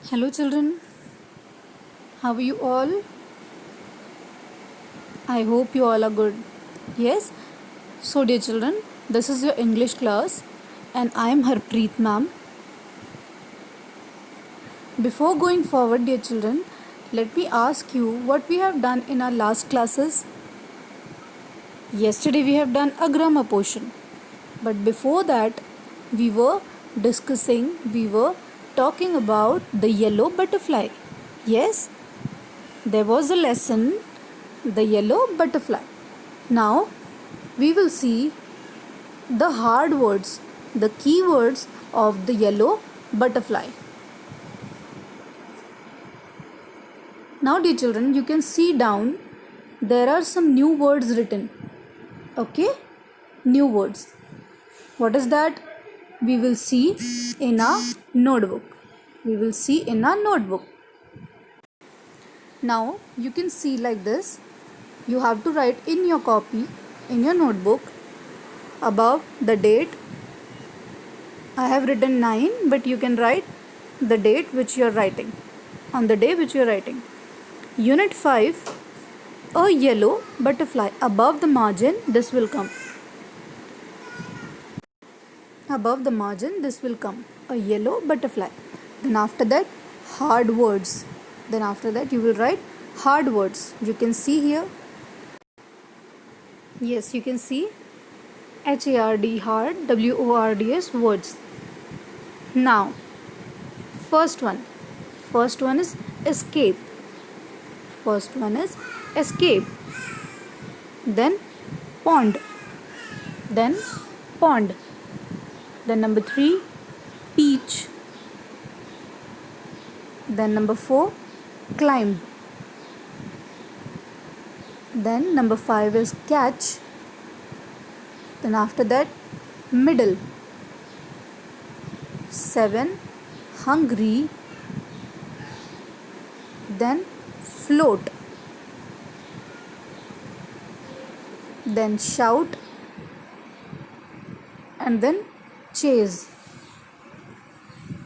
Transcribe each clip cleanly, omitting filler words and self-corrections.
Hello children, how are you all? I hope you all are good. Yes? So dear children, this is your English class and I am Harpreet ma'am. Before going forward dear children, let me ask you what we have done in our last classes. Yesterday we have done a grammar portion. But before that we were talking about the yellow butterfly. Yes? There was a lesson, the yellow butterfly. Now we will see the hard words, the key words of the yellow butterfly. Now dear children, you can see down there are some new words written. Okay? New words. What is that? We will see in our notebook. Now you can see like this. You have to write in your copy, in your notebook, above the date. I have written 9, but you can write the date which you are writing, on the day which you are writing. Unit 5, a yellow butterfly. Above the margin, this will come. Above the margin, this will come. A yellow butterfly. Then after that, hard words. Then after that, you will write hard words. You can see here. Yes, you can see HARD, hard, WORDS, words. Now, first one is escape. Then pond. Then number 3, peach. Then number 4, climb. Then number 5 is catch. Then after that, middle. 7, hungry. Then float. Then shout. And then chase.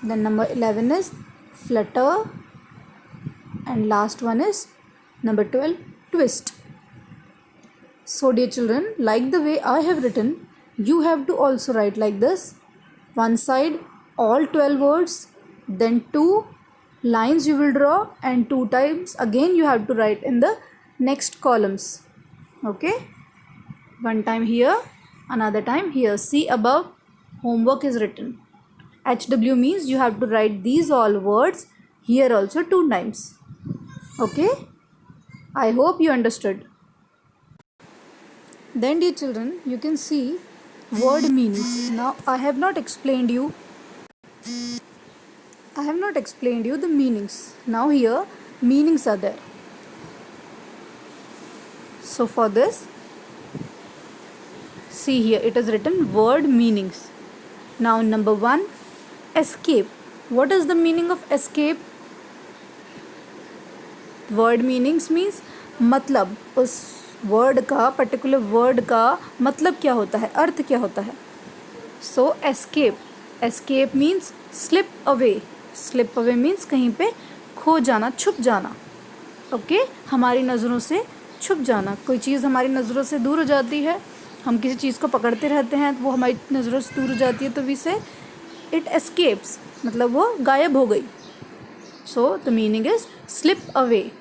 Then number 11 is flutter. And last one is number 12, twist. So dear children, like the way I have written, you have to also write like this. One side all 12 words, then 2 lines you will draw, and 2 times again you have to write in the next columns. Okay? One time here, another time here. See above, homework is written. HW means you have to write these all words here also 2 times. Okay? I hope you understood. Then dear children, you can see word meanings. Now I have not explained you the meanings. Now here meanings are there. So for this, see here it is written word meanings. Now number 1, escape. What is the meaning of escape? Word meanings means मतलब, उस word का, particular word का मतलब क्या होता है, अर्थ क्या होता है. So escape means slip away means कहीं पे खो जाना, छुप जाना. ओके, हमारी नज़रों से छुप जाना. कोई चीज़ हमारी नज़रों से दूर हो जाती है, हम किसी चीज़ को पकड़ते रहते हैं तो वो हमारी नज़रों से दूर हो जाती है, तो वी से इट एस्केप्स, मतलब वो गायब हो गई. So the meaning is slip away.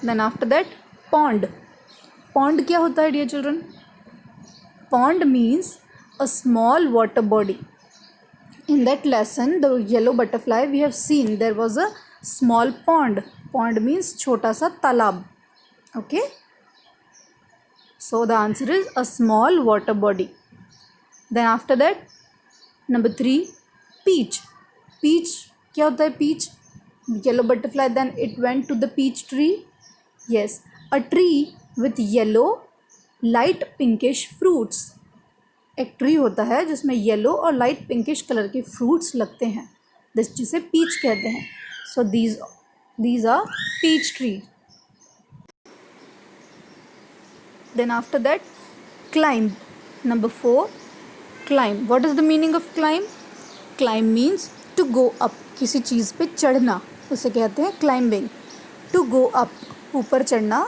Then after that pond क्या होता है dear children? Pond means a small water body. In that lesson, the yellow butterfly, we have seen there was a small pond. Pond means छोटा सा तालाब. Okay? So the answer is a small water body. Then after that, number 3, peach. Peach क्या होता है? Peach, yellow butterfly, then it went to the peach tree. Yes, a tree with yellow light pinkish fruits. एक tree होता है जिसमें yellow और light pinkish colour के fruits लगते हैं, जिसे पीच कहते हैं. So these are peach tree. Then after that, climb. Number 4, climb. What is the meaning of climb? Climb means to go up. किसी चीज़ पे चढ़ना, उसे कहते हैं क्लाइंबिंग. टू गो अप, ऊपर चढ़ना,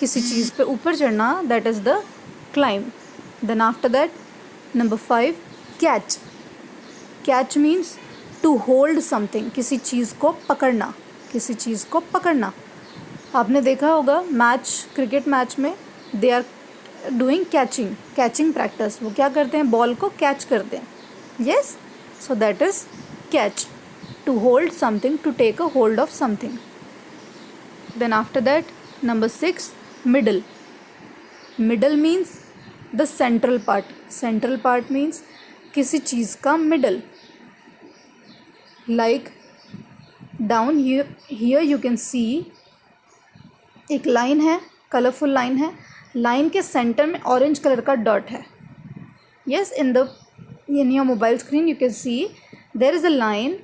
किसी चीज़ पे ऊपर चढ़ना, that is the climb. Then after that number 5 catch. Catch means to hold something, किसी चीज़ को पकड़ना, किसी चीज़ को पकड़ना. आपने देखा होगा मैच, क्रिकेट मैच में they are doing catching practice. वो क्या करते हैं, बॉल को कैच करते हैं. Yes, so that is catch, to hold something, to take a hold of something. Then after that number 6 middle. Middle means the central part. Central part means किसी चीज़ का middle. Like down here you can see, एक line है, colourful line है. Line के centre में orange colour का dot है. Yes, in your mobile screen you can see there is a line,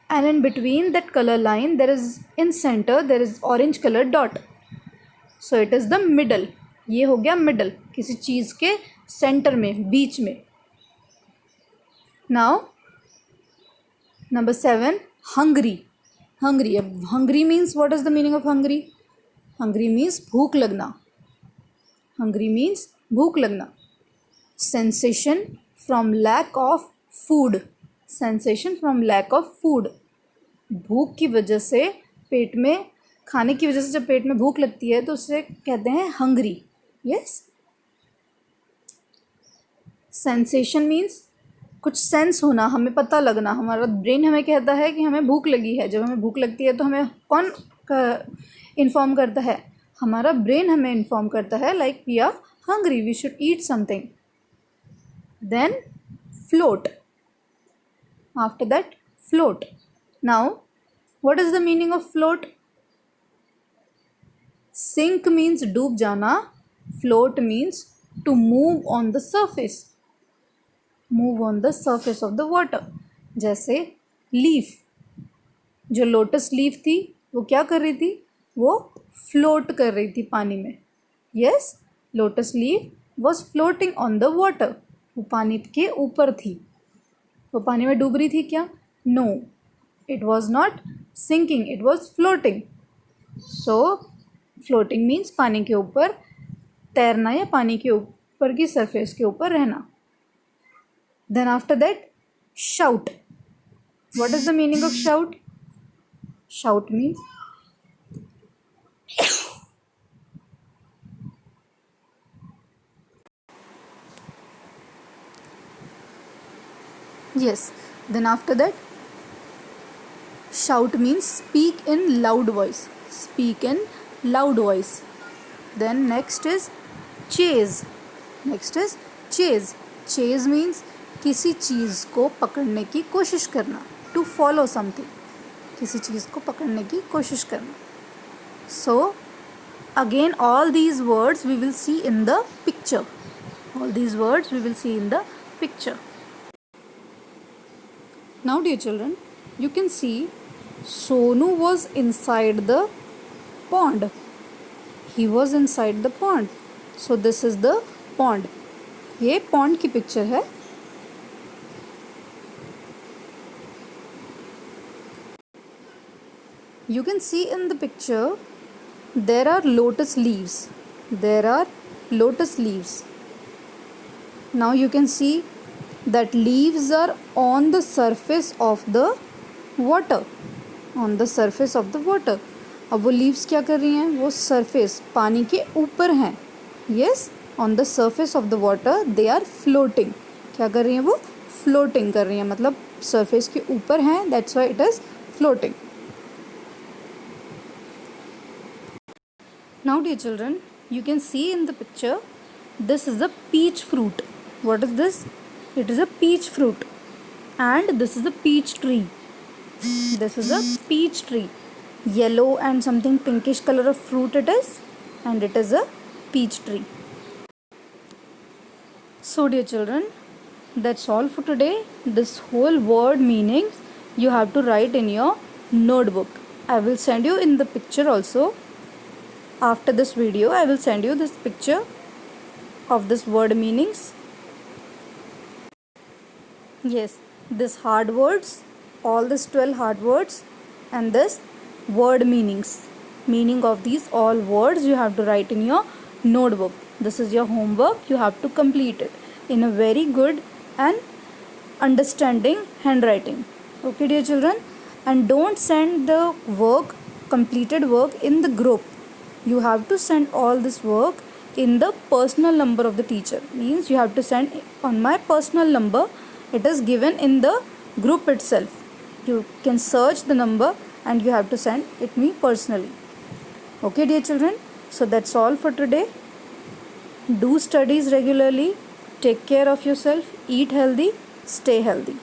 and in between that color line there is, in center there is orange color dot, so it is the middle. ये हो गया middle, किसी चीज़ के centre में, बीच में. Now number 7 hungry. Hungry, अब hungry means, what is the meaning of hungry? Hungry means भूख लगना. हंग्री मीन्स भूख लगना. Sensation from lack of food. Sensation from lack of food, भूख की वजह से, पेट में खाने की वजह से जब पेट में भूख लगती है तो उसे कहते हैं हंग्री. यस, सेंसेशन मीन्स कुछ सेंस होना, हमें पता लगना. हमारा ब्रेन हमें कहता है कि हमें भूख लगी है. जब हमें भूख लगती है तो हमें कौन इन्फॉर्म करता है? हमारा ब्रेन हमें इन्फॉर्म करता है, like we are hungry, we should eat something. Then float. After that float. Now what is the meaning of float? Sink means डूब जाना. Float means to move on the surface. Move on the surface of the water. जैसे leaf, जो lotus leaf थी वो क्या कर रही थी? वो फ्लोट कर रही थी पानी में. Yes, lotus leaf was floating on the water. वो पानी के ऊपर थी. वो पानी में डूब रही थी क्या? No, it was not sinking, it was floating. So floating means पानी के ऊपर तैरना या पानी के ऊपर की सरफेस के ऊपर रहना. Then after that shout. What is the meaning of shout? Shout means yes, then after that shout means speak in loud voice. Speak in loud voice. Then next is chase. Next is chase. Chase means किसी चीज़ को पकड़ने की कोशिश करना. To follow something, किसी चीज़ को पकड़ने की कोशिश करना. So again all these words we will see in the picture. All these words we will see in the picture. Now dear children, you can see Sonu was inside the pond. He was inside the pond. So this is the pond. ये pond की picture है. You can see in the picture there are lotus leaves. There are lotus leaves. Now you can see that leaves are on the surface of the water. On the surface of the water. अब वो leaves क्या कर रही हैं? वो surface, पानी के ऊपर हैं. Yes, on the surface of the water they are floating. क्या कर रही हैं? वो floating कर रही हैं, मतलब surface के ऊपर हैं, that's why it is floating. Now dear children, you can see in the picture, this is a peach fruit. What is this? It is a peach fruit. And this is a peach tree. This is a peach tree. Yellow and something pinkish color of fruit it is. And it is a peach tree. So dear children, that's all for today. This whole word meanings you have to write in your notebook. I will send you in the picture also. After this video, I will send you this picture of this word meanings. Yes, these hard words all these 12 hard words and this word meanings. Meaning of these all words you have to write in your notebook. This is your homework. You have to complete it in a very good and understanding handwriting. Okay, dear children, and don't send the work, completed work, in the group. You have to send all this work in the personal number of the teacher. Means you have to send on my personal number. It is given in the group itself. You can search the number and you have to send it me personally. Okay, dear children, so that's all for today. Do studies regularly, take care of yourself, eat healthy, stay healthy.